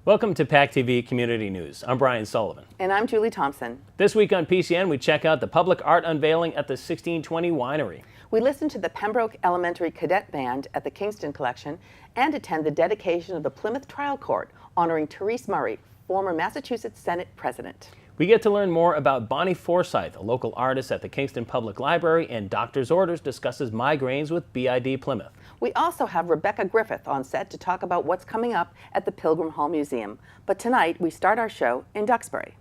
Welcome to PACTV Community News. I'm Brian Sullivan. And I'm Julie Thompson. This week on PCN, we check out the public art unveiling at the 1620 Winery. We listen to the Pembroke Elementary Cadet Band at the Kingston Collection and attend the dedication of the Plymouth Trail Court, honoring Therese Murray, former Massachusetts Senate President. We get to learn more about Bonnie Forsyth, a local artist at the Kingston Public Library, and Doctor's Orders discusses migraines with BID Plymouth. We also have Rebecca Griffith on set to talk about what's coming up at the Pilgrim Hall Museum. But tonight, we start our show in Duxbury.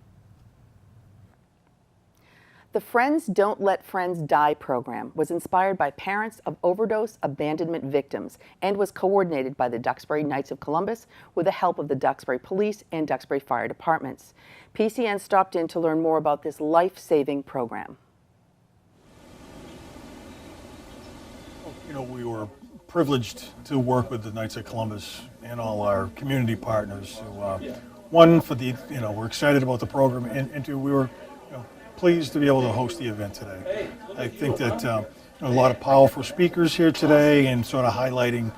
The Friends Don't Let Friends Die program was inspired by parents of overdose abandonment victims and was coordinated by the Duxbury Knights of Columbus with the help of the Duxbury Police and Duxbury Fire Departments. PCN stopped in to learn more about this life-saving program. You know, we were privileged to work with the Knights of Columbus and all our community partners. One, for the, we're excited about the program, and two, we were pleased to be able to host the event today. I think that a lot of powerful speakers here today, and sort of highlighting,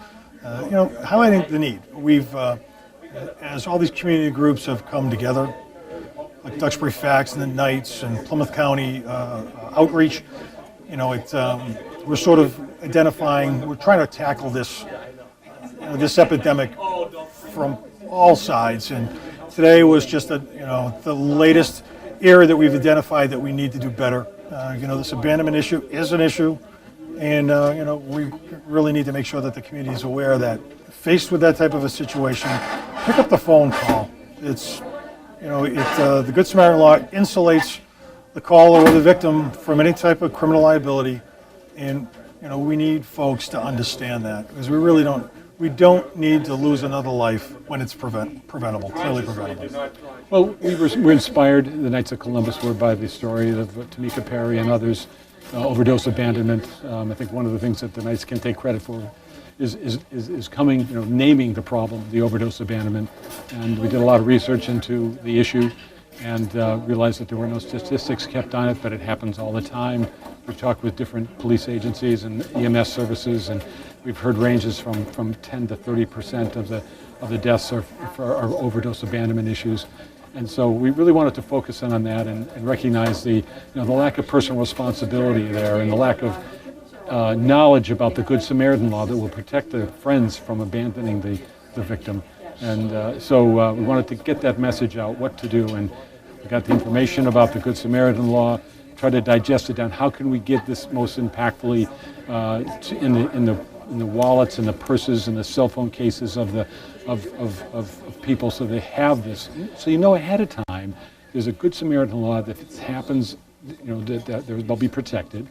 highlighting the need. We've, as all these community groups have come together, like Duxbury Facts and the Knights and Plymouth County Outreach, we're sort of identifying, we're trying to tackle this, this epidemic from all sides. And today was just the latest area that we've identified that we need to do better. This abandonment issue is an issue, and we really need to make sure that the community is aware that faced with that type of a situation, pick up the phone call. It's, the Good Samaritan law insulates the caller or the victim from any type of criminal liability, and we need folks to understand that, because we don't need to lose another life when it's preventable, clearly preventable. Well, we're inspired, the Knights of Columbus were, by the story of Tamika Perry and others, overdose abandonment. I think one of the things that the Knights can take credit for is coming, naming the problem, the overdose abandonment. And we did a lot of research into the issue and realized that there were no statistics kept on it, but it happens all the time. We've talked with different police agencies and EMS services, and we've heard ranges from 10 to 30% of the deaths are overdose abandonment issues. And so we really wanted to focus in on that and recognize the lack of personal responsibility there, and the lack of knowledge about the Good Samaritan law that will protect the friends from abandoning the victim. And so we wanted to get that message out, what to do, and we got the information about the Good Samaritan law, try to digest it down. How can we get this most impactfully in the wallets and the purses and the cell phone cases of people, so they have this, so ahead of time there's a Good Samaritan law that if it happens, that they'll be protected,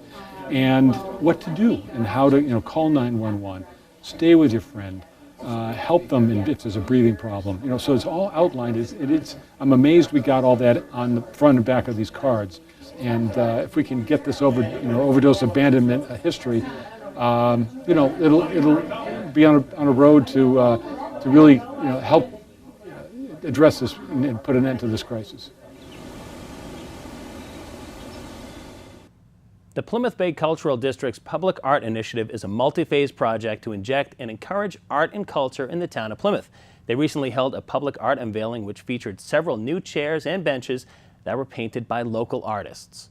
and what to do and how to call 911, stay with your friend, help them if there's a breathing problem, so it's all outlined. I'm amazed we got all that on the front and back of these cards, and if we can get this overdose abandonment history, it'll be on a road to really help address this and put an end to this crisis. The Plymouth Bay Cultural District's Public Art Initiative is a multi-phase project to inject and encourage art and culture in the town of Plymouth. They recently held a public art unveiling which featured several new chairs and benches that were painted by local artists.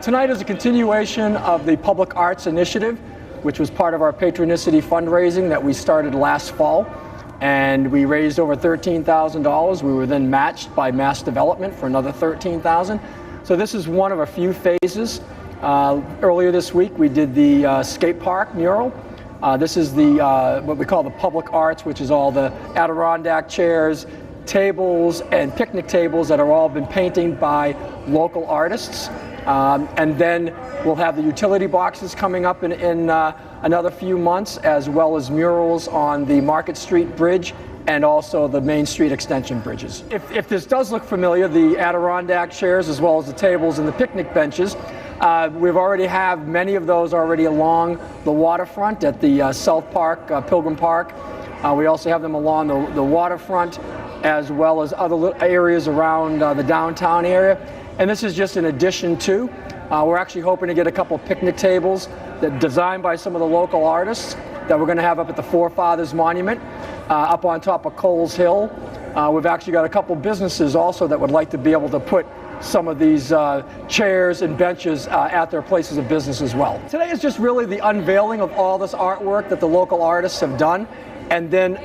Tonight is a continuation of the Public Arts Initiative, which was part of our Patronicity fundraising that we started last fall. And we raised over $13,000. We were then matched by Mass Development for another $13,000. So this is one of a few phases. Earlier this week, we did the skate park mural. This is the what we call the public arts, which is all the Adirondack chairs, tables, and picnic tables that have all been painted by local artists. And then we'll have the utility boxes coming up in another few months, as well as murals on the Market Street Bridge and also the Main Street Extension bridges. If this does look familiar, the Adirondack chairs as well as the tables and the picnic benches, we've already have many of those already along the waterfront at the South Park, Pilgrim Park. We also have them along the waterfront, as well as other areas around the downtown area. And this is just an addition to. We're actually hoping to get a couple picnic tables that designed by some of the local artists. that we're going to have up at the Forefathers Monument, up on top of Coles Hill. We've actually got a couple businesses also that would like to be able to put some of these chairs and benches at their places of business as well. Today is just really the unveiling of all this artwork that the local artists have done. And then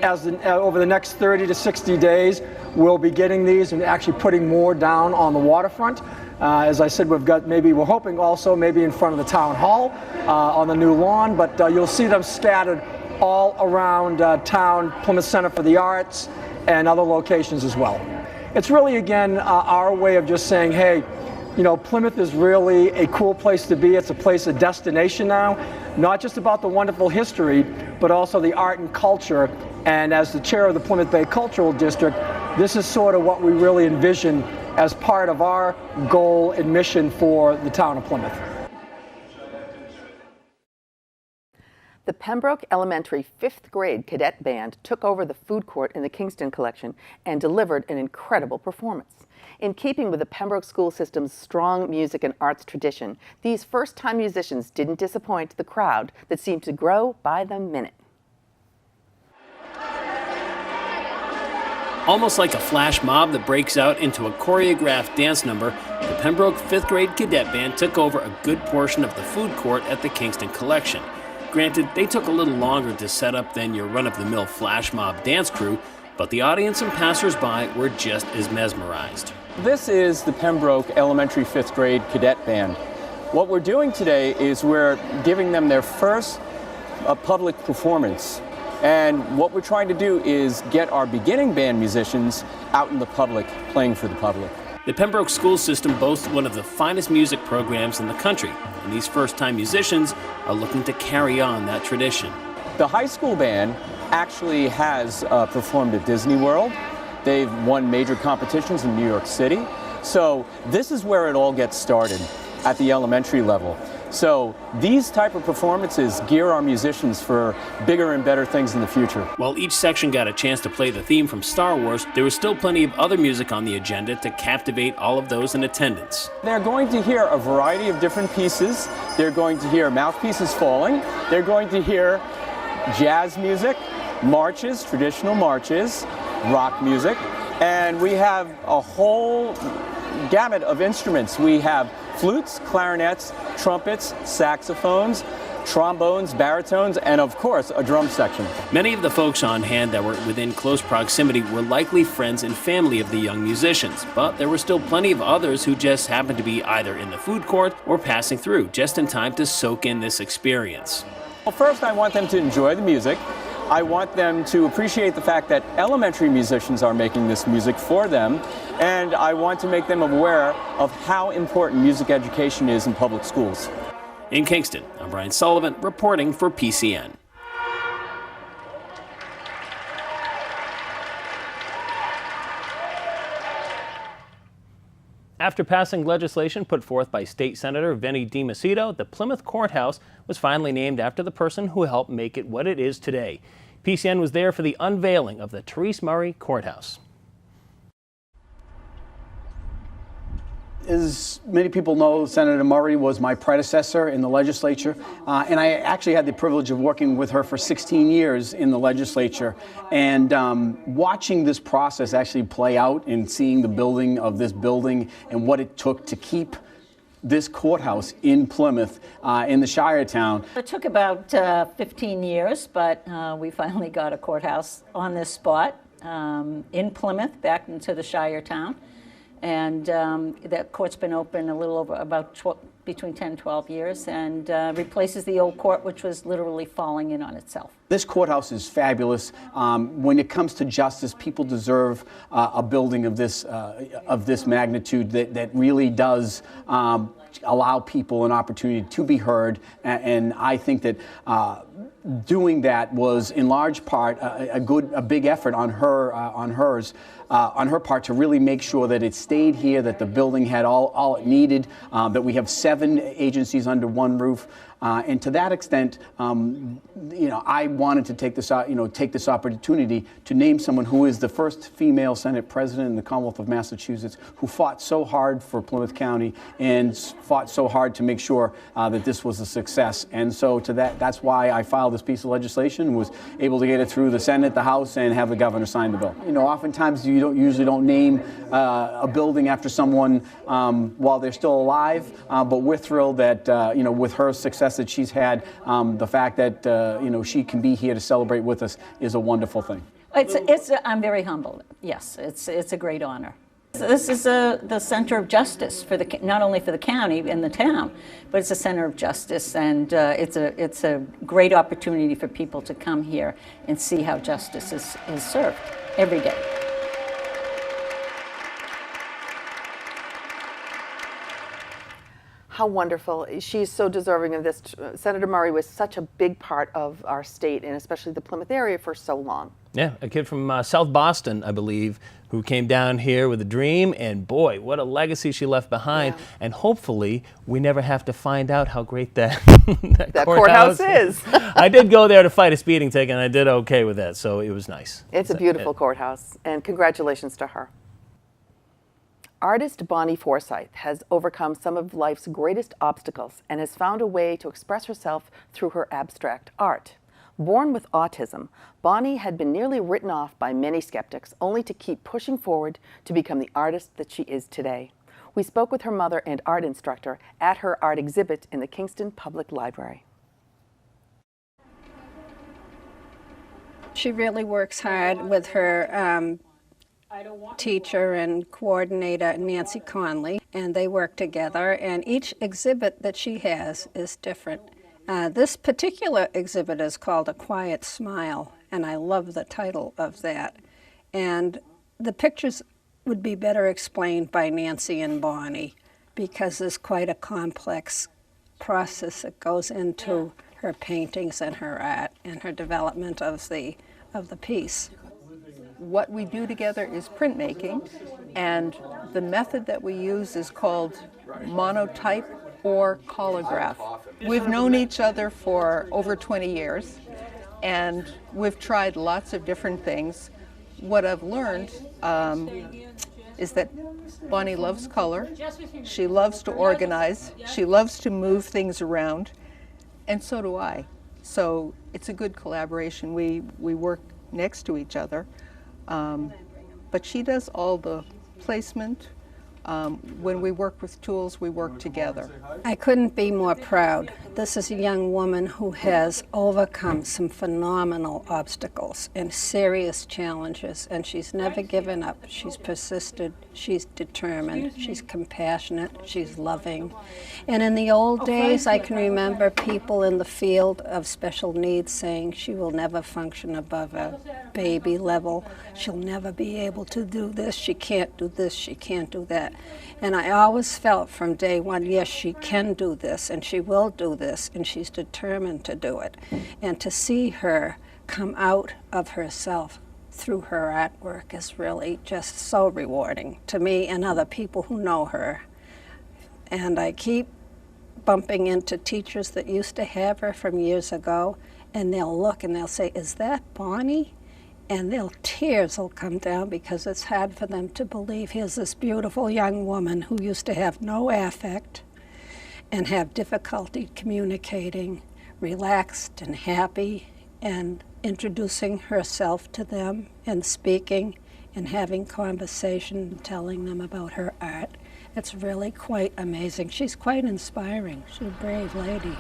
over the next 30 to 60 days, we'll be getting these and actually putting more down on the waterfront. As I said, we're hoping also maybe in front of the town hall on the new lawn, but you'll see them scattered all around town, Plymouth Center for the Arts, and other locations as well. It's really, again, our way of just saying, hey, you know, Plymouth is really a cool place to be. It's a place of destination now, not just about the wonderful history, but also the art and culture. And as the chair of the Plymouth Bay Cultural District, this is sort of what we really envision as part of our goal and mission for the town of Plymouth. The Pembroke Elementary 5th grade cadet band took over the food court in the Kingston Collection and delivered an incredible performance. In keeping with the Pembroke school system's strong music and arts tradition, these first-time musicians didn't disappoint the crowd that seemed to grow by the minute. Almost like a flash mob that breaks out into a choreographed dance number, the Pembroke 5th grade cadet band took over a good portion of the food court at the Kingston Collection. Granted, they took a little longer to set up than your run-of-the-mill flash mob dance crew, but the audience and passers-by were just as mesmerized. This is the Pembroke Elementary 5th grade cadet band. What we're doing today is we're giving them their first public performance. And what we're trying to do is get our beginning band musicians out in the public, playing for the public. The Pembroke school system boasts one of the finest music programs in the country, and these first-time musicians are looking to carry on that tradition. The high school band actually has performed at Disney World. They've won major competitions in New York City. So this is where it all gets started, at the elementary level. So these type of performances gear our musicians for bigger and better things in the future. While each section got a chance to play the theme from Star Wars, there was still plenty of other music on the agenda to captivate all of those in attendance. They're going to hear a variety of different pieces. They're going to hear mouthpieces falling. They're going to hear jazz music, marches, traditional marches, rock music, and we have a whole gamut of instruments. We have flutes, clarinets, trumpets, saxophones, trombones, baritones, and of course, a drum section. Many of the folks on hand that were within close proximity were likely friends and family of the young musicians, but there were still plenty of others who just happened to be either in the food court or passing through, just in time to soak in this experience. Well, first I want them to enjoy the music. I want them to appreciate the fact that elementary musicians are making this music for them, and I want to make them aware of how important music education is in public schools. In Kingston, I'm Brian Sullivan reporting for PCN. After passing legislation put forth by State Senator Vinnie DiMacedo, the Plymouth Courthouse was finally named after the person who helped make it what it is today. PCN was there for the unveiling of the Therese Murray Courthouse. As many people know, Senator Murray was my predecessor in the legislature, and I actually had the privilege of working with her for 16 years in the legislature. And watching this process actually play out and seeing the building of this building and what it took to keep this courthouse in Plymouth, in the Shire town. It took about 15 years, but we finally got a courthouse on this spot in Plymouth, back into the Shire town. And that court's been open a little over between 10 and 12 years, and replaces the old court, which was literally falling in on itself. This courthouse is fabulous. When it comes to justice, people deserve a building of this magnitude that really does allow people an opportunity to be heard. And I think that doing that was in large part a big effort on her part to really make sure that it stayed here, that the building had all it needed, that we have 7 agencies under one roof. And to that extent, I wanted to take this opportunity to name someone who is the first female Senate President in the Commonwealth of Massachusetts, who fought so hard for Plymouth County and fought so hard to make sure that this was a success. And so that's why I filed file this piece of legislation and was able to get it through the Senate, the House, and have the governor sign the bill. You know, oftentimes you usually don't name a building after someone while they're still alive, but we're thrilled that, you know, with her success that she's had, the fact that, you know, she can be here to celebrate with us is a wonderful thing. I'm very humbled. Yes, it's a great honor. This is the center of justice for not only for the county and the town, but it's a center of justice, and it's a great opportunity for people to come here and see how justice is served every day. How wonderful. She's so deserving of this. Senator Murray was such a big part of our state, and especially the Plymouth area, for so long. Yeah, a kid from South Boston, I believe, who came down here with a dream, and boy, what a legacy she left behind. Yeah. And hopefully, we never have to find out how great that courthouse is. I did go there to fight a speeding ticket, and I did okay with that, so it was nice. It's a beautiful courthouse, and congratulations to her. Artist Bonnie Forsyth has overcome some of life's greatest obstacles and has found a way to express herself through her abstract art. Born with autism, Bonnie had been nearly written off by many skeptics, only to keep pushing forward to become the artist that she is today. We spoke with her mother and art instructor at her art exhibit in the Kingston Public Library. She really works hard with her teacher and coordinator, Nancy Conley, and they work together, and each exhibit that she has is different. This particular exhibit is called A Quiet Smile, and I love the title of that. And the pictures would be better explained by Nancy and Bonnie, because there's quite a complex process that goes into her paintings and her art and her development of the piece. What we do together is printmaking, and the method that we use is called monotype or collograph. We've known each other for over 20 years, and we've tried lots of different things. What I've learned is that Bonnie loves color, she loves to organize, she loves to move things around, and so do I. So it's a good collaboration. We work next to each other. But she does all the placement. When we work with tools, we work together. I couldn't be more proud. This is a young woman who has overcome some phenomenal obstacles and serious challenges, and she's never given up. She's persisted, she's determined, she's compassionate, she's loving. And in the old days, I can remember people in the field of special needs saying she will never function above a baby level. She'll never be able to do this, she can't do this, she can't do that. And I always felt from day one, yes, she can do this, and she will do this, and she's determined to do it. And to see her come out of herself through her artwork is really just so rewarding to me and other people who know her. And I keep bumping into teachers that used to have her from years ago, and they'll look and they'll say, "Is that Bonnie?" And tears will come down because it's hard for them to believe here's this beautiful young woman who used to have no affect and have difficulty communicating, relaxed and happy, and introducing herself to them and speaking and having conversation and telling them about her art. It's really quite amazing. She's quite inspiring. She's a brave lady.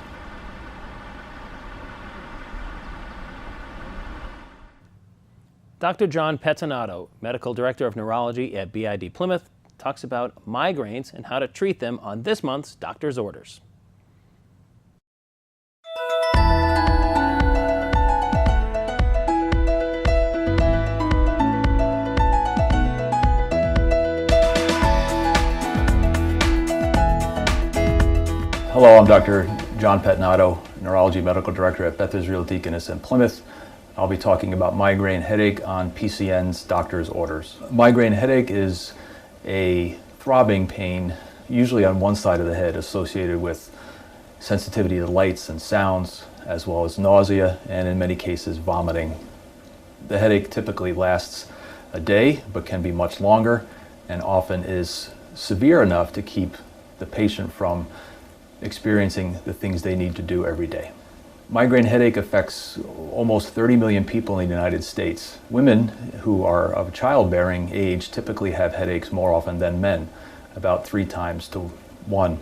Dr. John Pettinato, Medical Director of Neurology at BID Plymouth, talks about migraines and how to treat them on this month's Doctor's Orders. Hello, I'm Dr. John Pettinato, Neurology Medical Director at Beth Israel Deaconess in Plymouth. I'll be talking about migraine headache on PCN's Doctor's Orders. Migraine headache is a throbbing pain, usually on one side of the head, associated with sensitivity to lights and sounds, as well as nausea, and in many cases vomiting. The headache typically lasts a day, but can be much longer, and often is severe enough to keep the patient from experiencing the things they need to do every day. Migraine headache affects almost 30 million people in the United States. Women who are of childbearing age typically have headaches more often than men, about 3 times to 1.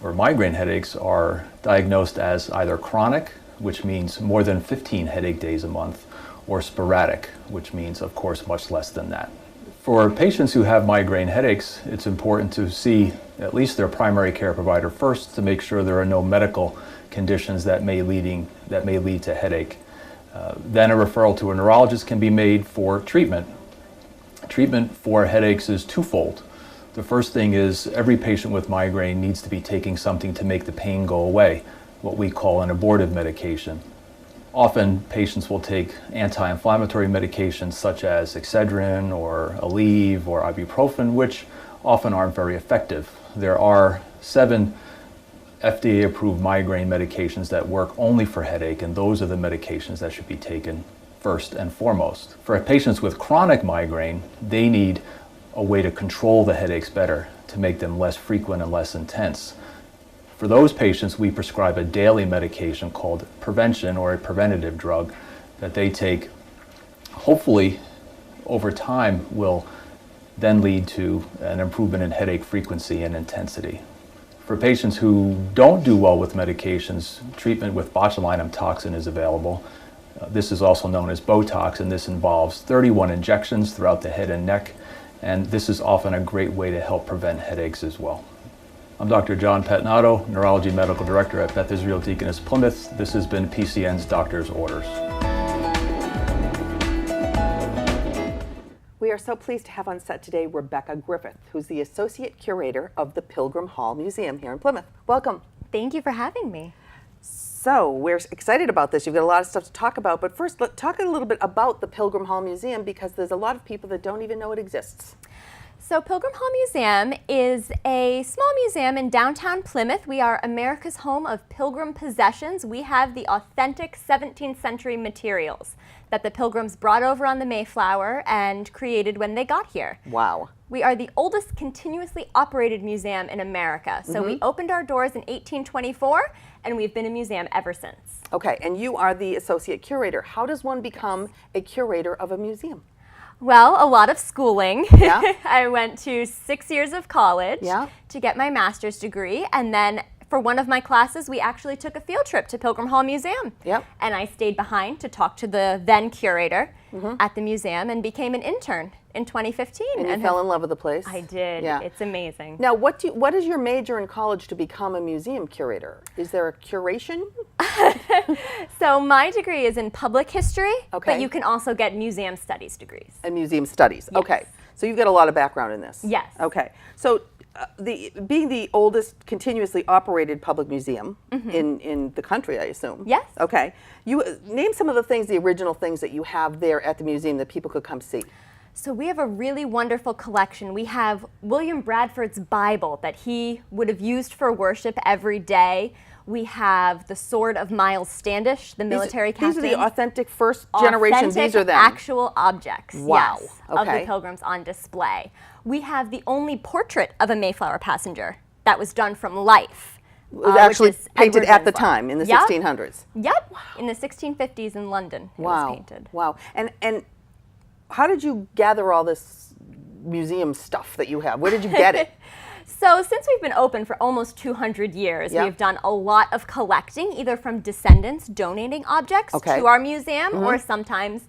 Or migraine headaches are diagnosed as either chronic, which means more than 15 headache days a month, or sporadic, which means, of course, much less than that. For patients who have migraine headaches, it's important to see at least their primary care provider first to make sure there are no medical conditions that may lead to headache. Then a referral to a neurologist can be made for treatment. Treatment for headaches is twofold. The first thing is every patient with migraine needs to be taking something to make the pain go away, what we call an abortive medication. Often patients will take anti-inflammatory medications such as Excedrin or Aleve or ibuprofen, which often aren't very effective. There are 7 FDA-approved migraine medications that work only for headache, and those are the medications that should be taken first and foremost. For patients with chronic migraine, they need a way to control the headaches better, to make them less frequent and less intense. For those patients, we prescribe a daily medication called prevention, or a preventative drug that they take, hopefully over time will then lead to an improvement in headache frequency and intensity. For patients who don't do well with medications, treatment with botulinum toxin is available. This is also known as Botox, and this involves 31 injections throughout the head and neck, and this is often a great way to help prevent headaches as well. I'm Dr. John Petnato, Neurology Medical Director at Beth Israel Deaconess Plymouth. This has been PCN's Doctor's Orders. We are so pleased to have on set today Rebecca Griffith, who's the Associate Curator of the Pilgrim Hall Museum here in Plymouth. Welcome. Thank you for having me. So we're excited about this. You've got a lot of stuff to talk about, but first let's talk a little bit about the Pilgrim Hall Museum, because there's a lot of people that don't even know it exists. So Pilgrim Hall Museum is a small museum in downtown Plymouth. We are America's home of pilgrim possessions. We have the authentic 17th century materials that the pilgrims brought over on the Mayflower and created when they got here. Wow. We are the oldest continuously operated museum in America. So we opened our doors in 1824, and we've been a museum ever since. Okay, and you are the Associate Curator. How does one become a curator of a museum? Well, a lot of schooling. Yeah. I went to 6 years of college to get my master's degree, and then for one of my classes, we actually took a field trip to Pilgrim Hall Museum. Yep. And I stayed behind to talk to the then curator at the museum and became an intern in 2015. And you fell in love with the place? I did. Yeah. It's amazing. Now, what is your major in college to become a museum curator? Is there a curation? So my degree is in public history, Okay. but you can also get museum studies degrees. And museum studies. Yes. Okay. So you've got a lot of background in this. Yes. Okay. So being the oldest continuously operated public museum in the country, I assume. Yes. Okay. You name some of the things, the original things that you have there at the museum that people could come see. So we have a really wonderful collection. We have William Bradford's Bible that he would have used for worship every day. We have the sword of Miles Standish, the military captain. These are the authentic first generation. These are them. Actual objects, Wow. yes, Okay. of the pilgrims on display. We have the only portrait of a Mayflower passenger that was done from life. It was actually which is painted Edward at the Winslow. time in the Yep. 1600s. Yep, in the 1650s in London it was painted. Wow. And how did you gather all this museum stuff that you have? Where did you get it? So since we've been open for almost 200 years, Yep. we've done a lot of collecting, either from descendants donating objects Okay. to our museum, or sometimes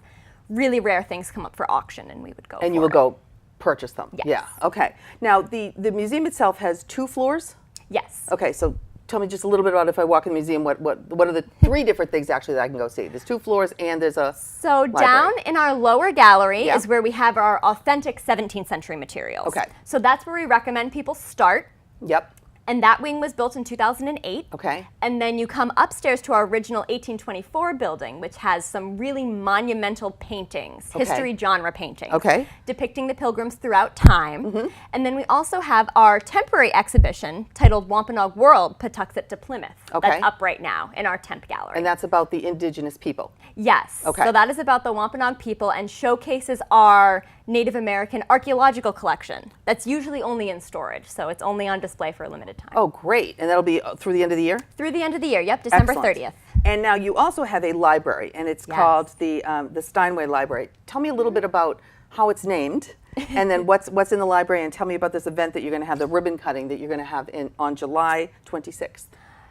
really rare things come up for auction and we would go And you for will it. go purchase them. Yes. Yeah. Okay. Now the museum itself has 2 floors. Yes. Okay. So tell me just a little bit about, if I walk in the museum, what are the 3 different things actually that I can go see? There's 2 floors and there's a So library. down in our lower gallery Yeah. is where we have our authentic 17th century materials. Okay. So that's where we recommend people start. Yep. And that wing was built in 2008. Okay. And then you come upstairs to our original 1824 building, which has some really monumental paintings, Okay. history genre paintings, Okay. depicting the pilgrims throughout time. And then we also have our temporary exhibition titled Wampanoag World, Patuxet to Plymouth. Okay. That's up right now in our temp gallery. And that's about the indigenous people. Yes. Okay. So that is about the Wampanoag people and showcases our Native American archaeological collection. That's usually only in storage, so it's only on display for a limited time. Oh, great. And that'll be through the end of the year? Through the end of the year, yep, December Excellent. 30th. And now you also have a library, and it's called the Steinway Library. Tell me a little bit about how it's named, and then what's in the library, and tell me about this event that you're going to have, the ribbon cutting that you're going to have on July 26th.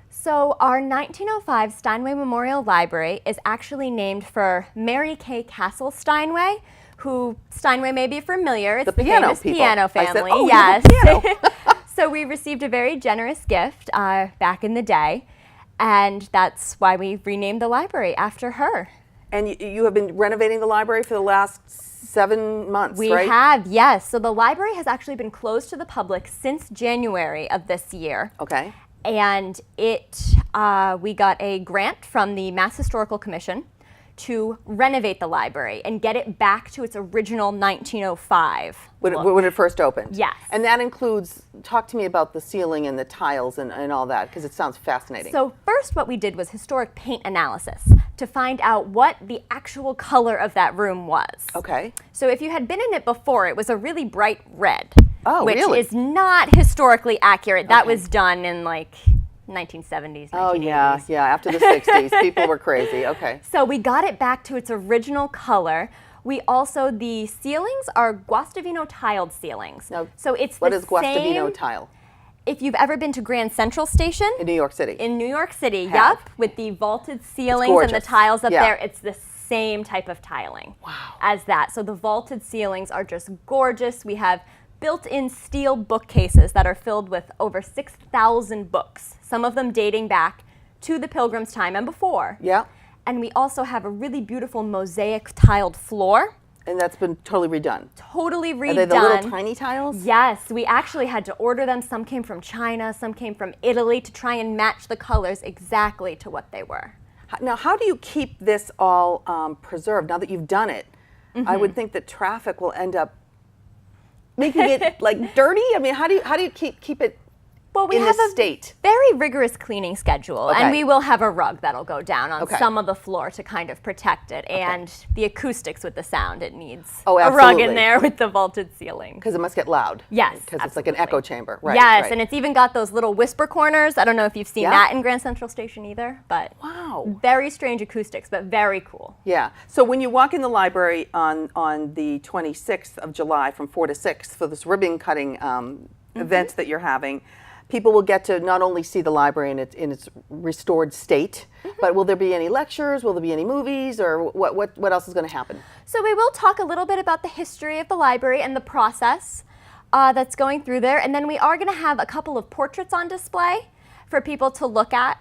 So our 1905 Steinway Memorial Library is actually named for Mary Kay Castle Steinway, who Steinway may be familiar. It's the famous piano family. I said, oh, yes. piano. So we received a very generous gift back in the day, and that's why we renamed the library after her. And you have been renovating the library for the last 7 months, We right? have, yes. So the library has actually been closed to the public since January of this year. Okay. And we got a grant from the Mass Historical Commission to renovate the library and get it back to its original 1905 look. When it first opened? Yes. And that includes, talk to me about the ceiling and the tiles and all that, because it sounds fascinating. So first what we did was historic paint analysis to find out what the actual color of that room was. Okay. So if you had been in it before, it was a really bright red. Oh, which really? is not historically accurate. That was done in like 1970s, 1980s. Oh, yeah, after the 60s. People were crazy. Okay. So we got it back to its original color. We also, the ceilings are Guastavino tiled ceilings. Now, so it's what the is Guastavino same, tile? If you've ever been to Grand Central Station. In New York City. In New York City, Have. yep. With the vaulted ceilings and the tiles up Yeah. there, it's the same type of tiling as that. So the vaulted ceilings are just gorgeous. We have built-in steel bookcases that are filled with over 6,000 books, some of them dating back to the Pilgrim's time and before. Yeah. And we also have a really beautiful mosaic tiled floor. And that's been totally redone. Totally redone. Are they the little tiny tiles? Yes, we actually had to order them. Some came from China, some came from Italy to try and match the colors exactly to what they were. Now, how do you keep this all preserved? Now that you've done it, I would think that traffic will end up making it like dirty. I mean, how do you keep it we in have this a state? very rigorous cleaning schedule, and we will have a rug that'll go down on Okay. some of the floor to kind of protect it, and the acoustics with the sound. It needs Oh, a rug absolutely. in there with the vaulted ceiling. Because it must get loud. Yes, Because it's like an echo chamber. Right. Yes, right. and it's even got those little whisper corners. I don't know if you've seen Yeah. that in Grand Central Station either, but Wow. very strange acoustics, but very cool. Yeah. So when you walk in the library on the 26th of July from 4 to 6 for this ribbon cutting event that you're having, people will get to not only see the library in its restored state, but will there be any lectures? Will there be any movies? Or what else is going to happen? So we will talk a little bit about the history of the library and the process that's going through there. And then we are going to have a couple of portraits on display for people to look at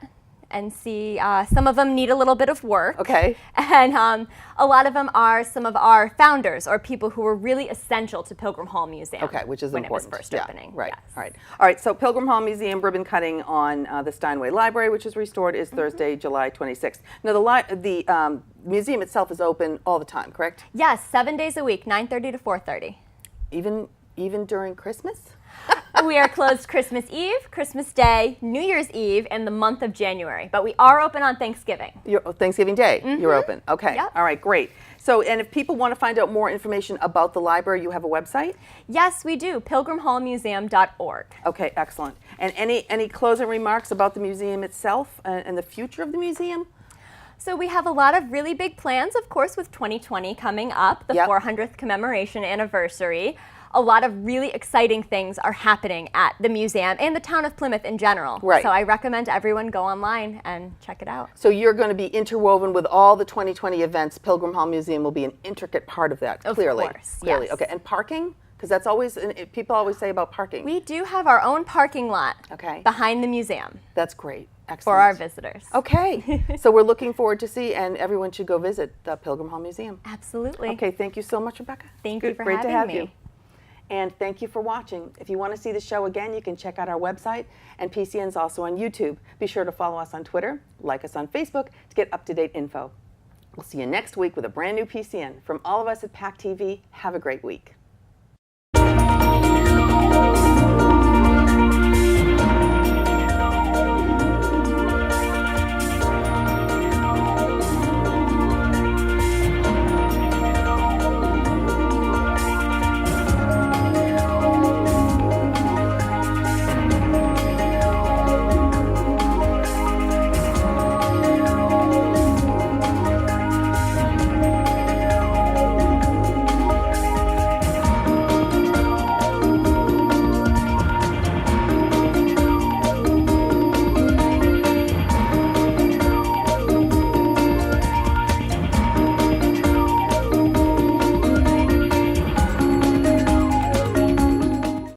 and see. Some of them need a little bit of work. Okay. And a lot of them are some of our founders or people who were really essential to Pilgrim Hall Museum. Okay, which is when important. it was first Yeah, opening. Right. Yes. All right. All right. So Pilgrim Hall Museum ribbon cutting on the Steinway Library, which is restored, is Thursday, July 26th. Now the museum itself is open all the time, correct? Yes, 7 days a week, 9:30 to 4:30. Even during Christmas? We are closed Christmas Eve, Christmas Day, New Year's Eve, and the month of January. But we are open on Thanksgiving. Thanksgiving Day, you're open. Okay. Yep. All right, great. So, and if people want to find out more information about the library, you have a website? Yes, we do, pilgrimhallmuseum.org. Okay, excellent. And any closing remarks about the museum itself and the future of the museum? So we have a lot of really big plans, of course, with 2020 coming up, the 400th commemoration anniversary. A lot of really exciting things are happening at the museum and the town of Plymouth in general. Right. So I recommend everyone go online and check it out. So you're going to be interwoven with all the 2020 events. Pilgrim Hall Museum will be an intricate part of that, clearly. Of course, Clearly. yes. Okay, and parking? Because that's always, people always say about parking. We do have our own parking lot behind the museum. That's great. Excellent. For our visitors. Okay. So we're looking forward to see, and everyone should go visit the Pilgrim Hall Museum. Absolutely. Okay, thank you so much, Rebecca. Thank you for Great to having have me. you. And thank you for watching. If you want to see the show again, you can check out our website, and PCN's also on YouTube. Be sure to follow us on Twitter, like us on Facebook to get up-to-date info. We'll see you next week with a brand new PCN. From all of us at PACTV, have a great week.